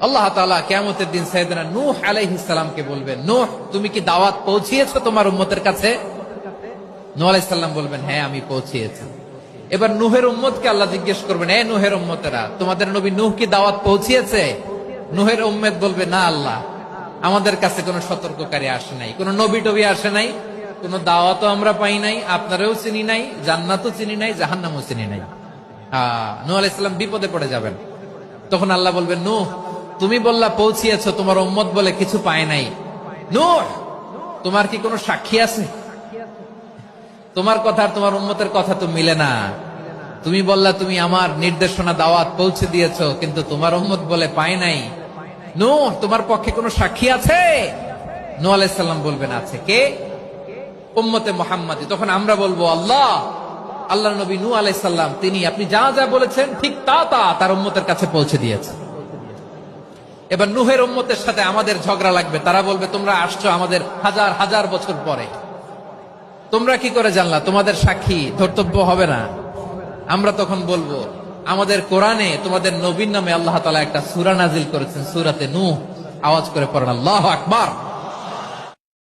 আল্লাহ তাআলা কিয়ামতের দিন সাইয়েদনা নূহ আলাইহিস সালামকে বলবেন, নূহ তুমি কি দাওয়াত পৌঁছিয়েছো তোমার উম্মতের কাছে? নূহ আলাইহিস সালাম বলবেন, হ্যাঁ আমি পৌঁছিয়েছি। এবার নূহের উম্মতকে আল্লাহ জিজ্ঞেস করবেন, এ নূহের উম্মতেরা, তোমাদের নবী নূহ কি দাওয়াত পৌঁছিয়েছে? নূহের উম্মত বলবে, না আল্লাহ, আমাদের কাছে কোনো সতর্ককারী আসে নাই, কোনো নবী টবি আসে নাই, কোনো দাওয়াতও আমরা পাই নাই, আপনারাও চিনি নাই, জান্নাতও চিনি নাই, জাহান্নামও চিনি নাই। নূহ আলাইহিস সালাম বিপদে পড়ে যাবেন। তখন আল্লাহ বলবেন, নূহ তুমি বললা পৌঁছিয়েছো, তোমার উম্মত বলে কিছু পায় নাই। নূহ তোমার কি কোনো সাক্ষী আছে? তোমার কথা আর তোমার উম্মতের কথা তো মিলে না। তুমি বললা তুমি আমার নির্দেশনা দাওয়াত পৌঁছে দিয়েছো, কিন্তু তোমার উম্মত বলে পায় নাই। নূহ তোমার পক্ষে কোনো সাক্ষী আছে? নূহ আলাইহিস সালাম বলবেন, আছে। কে? উম্মতে মুহাম্মাদী। তখন আমরা বলবো, আল্লাহ, আল্লাহর নবী নূহ আলাইহিস সালাম তিনি আপনি যা যা বলেছেন ঠিক তা তা তার উম্মতের কাছে পৌঁছে দিয়েছে। এবার নূহের উম্মতের সাথে আমাদের ঝগড়া লাগবে। তারা বলবে, তোমরা আসছো আমাদের হাজার হাজার বছর পরে, তোমরা কি করে জানলা? তোমাদের সাক্ষী ধর্তব্য হবে না? আমরা তখন বলবো, আমাদের কোরআনে তোমাদের নবীর নামে আল্লাহ তাআলা একটা সূরা নাজিল করেছেন, সূরাতে নূহ। আওয়াজ করে পড়েন আল্লাহু আকবার।